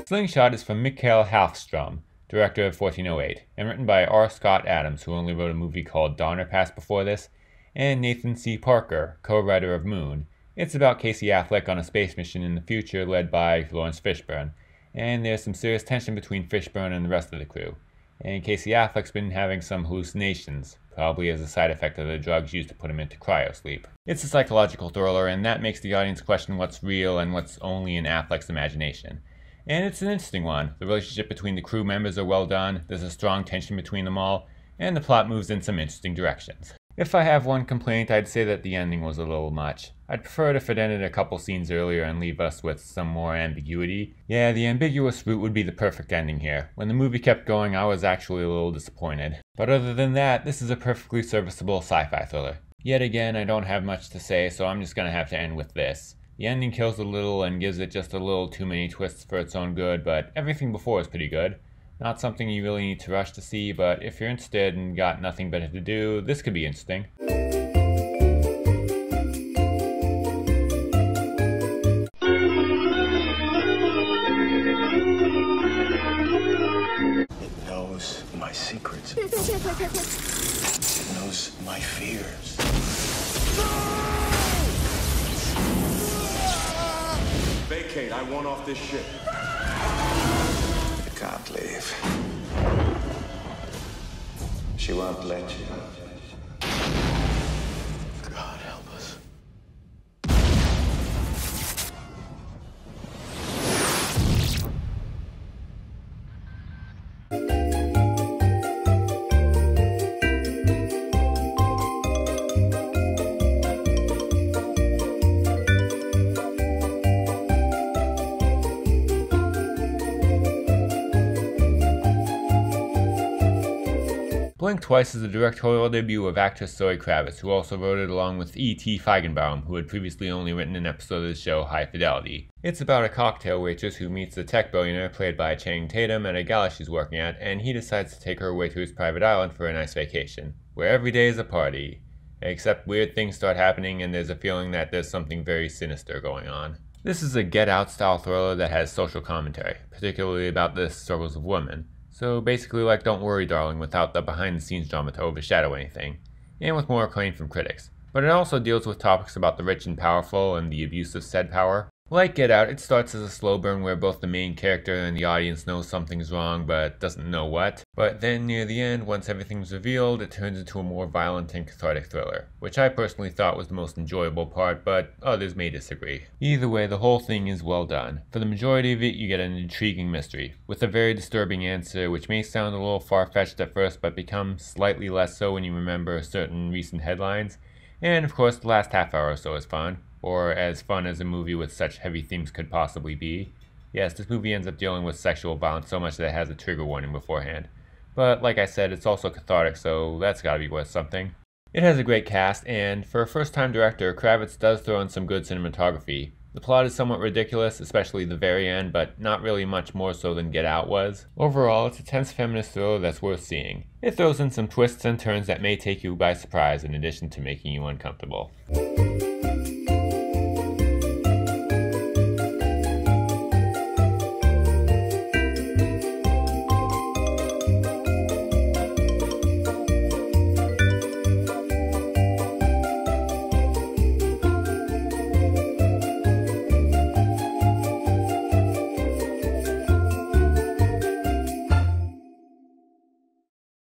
Slingshot is from Mikael Halfstrom, director of 1408, and written by R. Scott Adams, who only wrote a movie called Donner Pass before this, and Nathan C. Parker, co-writer of Moon. It's about Casey Affleck on a space mission in the future led by Lawrence Fishburne, and there's some serious tension between Fishburne and the rest of the crew. And Casey Affleck's been having some hallucinations, probably as a side effect of the drugs used to put him into cryosleep. It's a psychological thriller, and that makes the audience question what's real and what's only in Affleck's imagination. And it's an interesting one. The relationship between the crew members are well done, there's a strong tension between them all, and the plot moves in some interesting directions. If I have one complaint, I'd say that the ending was a little much. I'd prefer it if it ended a couple scenes earlier and leave us with some more ambiguity. Yeah, the ambiguous route would be the perfect ending here. When the movie kept going, I was actually a little disappointed. But other than that, this is a perfectly serviceable sci-fi thriller. Yet again, I don't have much to say, so I'm just gonna have to end with this. The ending kills a little and gives it just a little too many twists for its own good, but everything before is pretty good. Not something you really need to rush to see, but if you're interested and got nothing better to do, this could be interesting. It knows my secrets. It knows my fears. Vacate, I want off this ship. You can't leave. She won't let you. God help us. Blink Twice is the directorial debut of actress Zoe Kravitz, who also wrote it along with E.T. Feigenbaum, who had previously only written an episode of the show High Fidelity. It's about a cocktail waitress who meets a tech billionaire played by Channing Tatum at a gala she's working at, and he decides to take her away to his private island for a nice vacation, where every day is a party. Except weird things start happening and there's a feeling that there's something very sinister going on. This is a Get Out style thriller that has social commentary, particularly about the struggles of women. So basically like Don't Worry Darling without the behind the scenes drama to overshadow anything, and with more acclaim from critics. But it also deals with topics about the rich and powerful and the abuse of said power. Like Get Out, it starts as a slow burn where both the main character and the audience knows something's wrong but doesn't know what. But then near the end, once everything's revealed, it turns into a more violent and cathartic thriller, which I personally thought was the most enjoyable part, but others may disagree. Either way, the whole thing is well done. For the majority of it, you get an intriguing mystery, with a very disturbing answer which may sound a little far-fetched at first but becomes slightly less so when you remember certain recent headlines. And of course, the last half hour or so is fun. Or as fun as a movie with such heavy themes could possibly be. Yes, this movie ends up dealing with sexual violence so much that it has a trigger warning beforehand. But like I said, it's also cathartic, so that's gotta be worth something. It has a great cast, and for a first-time director, Kravitz does throw in some good cinematography. The plot is somewhat ridiculous, especially the very end, but not really much more so than Get Out was. Overall, it's a tense feminist thriller that's worth seeing. It throws in some twists and turns that may take you by surprise in addition to making you uncomfortable.